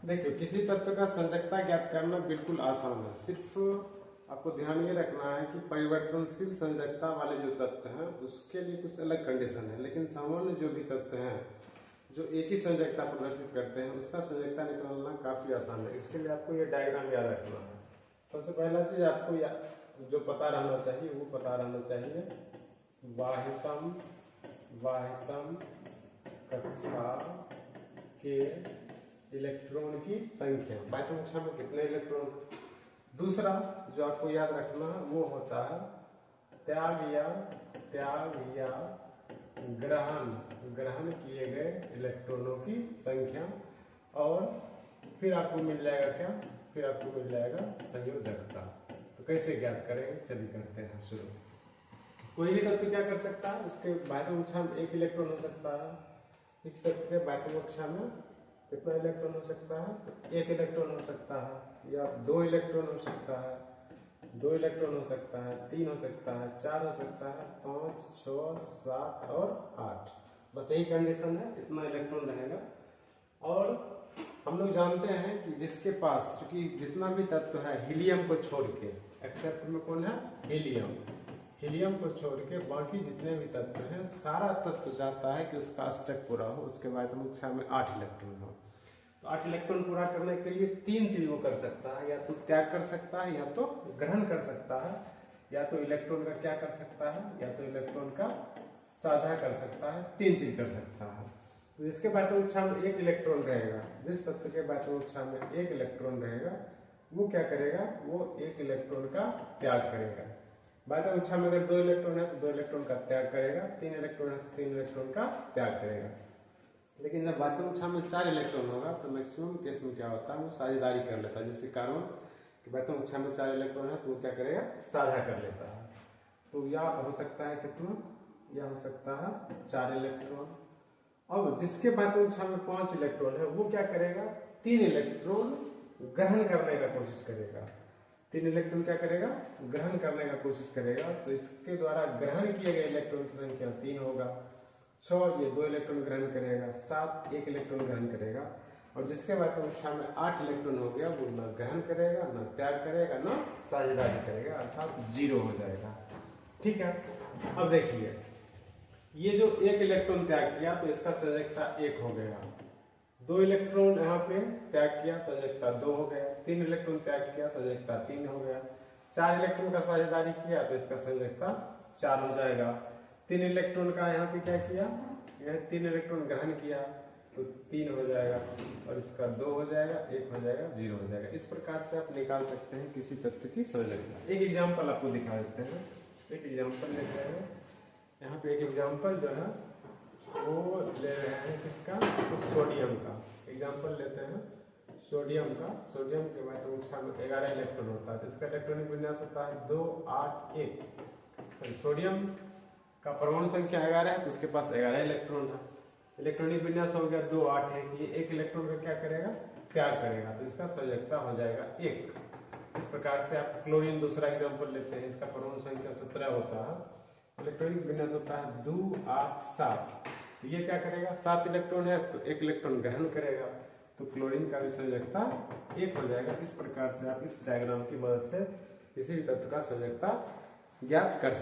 देखिए, किसी तत्व का संयोजकता ज्ञात करना बिल्कुल आसान है। सिर्फ आपको ध्यान ये रखना है कि परिवर्तनशील संयोजकता वाले जो तत्व हैं उसके लिए कुछ अलग कंडीशन है, लेकिन सामान्य जो भी तत्व हैं जो एक ही संयोजकता प्रदर्शित करते हैं उसका संयोजकता निकालना काफी आसान है। इसके लिए आपको ये डायग्राम याद रखना है। सबसे पहला चीज आपको जो पता रहना चाहिए वो पता रहना चाहिए, वाहितम कक्षा के इलेक्ट्रॉन की संख्या, वाहितम कक्षा में कितने इलेक्ट्रॉन। दूसरा जो आपको याद रखना है वो होता है त्याग या ग्रहण किए गए इलेक्ट्रॉनों की संख्या। और फिर आपको मिल जाएगा क्या, फिर आपको मिल जाएगा संयोजकता। तो कैसे ज्ञात करेंगे, चलिए करते हैं शुरू। कोई भी तत्व क्या कर सकता है, उसके वाहितम कक्षा में एक इलेक्ट्रॉन हो सकता है। इस तत्व के वाहितम कक्षा में कितना इलेक्ट्रॉन हो सकता है, तो एक इलेक्ट्रॉन हो सकता है, या दो इलेक्ट्रॉन हो सकता है, दो इलेक्ट्रॉन हो सकता है, तीन हो सकता है, चार हो सकता है, 5, 6, 7 और 8। बस यही कंडीशन है, इतना इलेक्ट्रॉन रहेगा। और हम लोग जानते हैं कि जिसके पास, चूंकि जितना भी तत्व है हीलियम को छोड़ के, एक्सेप्ट में कौन है, हीलियम को छोड़ के बाकी जितने भी तत्व हैं सारा तत्व चाहता है कि उसका अष्टक पूरा हो, उसके वाहितम कक्षा में 8 इलेक्ट्रॉन हो। तो 8 इलेक्ट्रॉन पूरा करने के लिए 3 चीज वो कर सकता है, या तो त्याग कर सकता है, या तो ग्रहण कर सकता है, या तो इलेक्ट्रॉन का क्या कर सकता है, या तो इलेक्ट्रॉन का साझा कर सकता है। 3 चीज कर सकता है। तो जिसके वाहितम कक्षा में एक इलेक्ट्रॉन रहेगा, जिस तत्व के वाहितम कक्षा में एक इलेक्ट्रॉन रहेगा वो क्या करेगा, वो एक इलेक्ट्रॉन का त्याग करेगा। वाहितम कक्षा में अगर 2 इलेक्ट्रॉन है तो 2 इलेक्ट्रॉन का त्याग करेगा, 3 इलेक्ट्रॉन है तो 3 इलेक्ट्रॉन का त्याग करेगा। लेकिन जब वाहितम कक्षा में 4 इलेक्ट्रॉन होगा तो मैक्सिमम केस में क्या होता है, वो साझेदारी कर लेता है। जैसे कार्बन की वाहितम कक्षा में 4 इलेक्ट्रॉन है तो वो क्या करेगा, साझा कर लेता है। तो या हो सकता है कितना, या हो सकता है 4 इलेक्ट्रॉन। अब जिसके वाहितम कक्षा में 5 इलेक्ट्रॉन है वो क्या करेगा, 3 इलेक्ट्रॉन ग्रहण करने का कोशिश करेगा। 3 इलेक्ट्रॉन क्या करेगा, ग्रहण करने का कोशिश करेगा। तो इसके द्वारा ग्रहण किए गए इलेक्ट्रॉन की संख्या 3 होगा। 6 ये 2 इलेक्ट्रॉन ग्रहण करेगा। 7 1 इलेक्ट्रॉन ग्रहण करेगा। और जिसके वाहितम कक्षा में 8 इलेक्ट्रॉन हो गया वो न ग्रहण करेगा, न त्याग करेगा, न साझेदारी करेगा, अर्थात 0 हो जाएगा। ठीक है। अब देखिए, ये जो 1 इलेक्ट्रॉन त्याग किया तो इसका संयोजकता 1 हो गया। 2 इलेक्ट्रॉन यहाँ पे त्याग किया, संयोजकता 2 हो गया। 3 इलेक्ट्रॉन त्याग किया, संयोजकता 3 हो गया। 4 इलेक्ट्रॉन का साझेदारी किया तो इसका संयोजकता 4 हो जाएगा। 3 इलेक्ट्रॉन का यहाँ पे क्या किया, यह 3 इलेक्ट्रॉन ग्रहण किया तो 3 हो जाएगा, और इसका 2 हो जाएगा, 1 हो जाएगा, 0 हो जाएगा। इस प्रकार से आप निकाल सकते हैं किसी तत्व की संयोजकता। एक एग्जाम्पल आपको दिखा देते हैं, एक एग्जाम्पल लेते हैं। यहाँ पे एक एग्जाम्पल जो है वो ले रहे हैं किसका, तो सोडियम का एग्जाम्पल लेते हैं। सोडियम के वाहितम कक्षा में 11 इलेक्ट्रॉन होता है। इसका इलेक्ट्रॉनिक विन्यास होता है 2 8 1। सोडियम का परमाणु संख्या 11 है तो उसके पास 11 इलेक्ट्रॉन है। इलेक्ट्रॉनिक विन्यास हो गया 2 8 1। ये 1 इलेक्ट्रॉन का क्या करेगा, त्याग करेगा, तो इसका संयोजकता हो जाएगा 1। इस प्रकार से आप क्लोरीन दूसरा एग्जाम्पल लेते हैं। इसका परमाणु संख्या 17 होता है, इलेक्ट्रॉनिक विन्यास होता है 2 8 7। तो ये क्या करेगा, 7 इलेक्ट्रॉन है तो 1 इलेक्ट्रॉन ग्रहण करेगा, तो क्लोरीन का भी संयोजकता 1 हो जाएगा। इस प्रकार से आप इस डायग्राम की मदद से किसी भी तत्व का संयोजकता ज्ञात कर सकते हैं।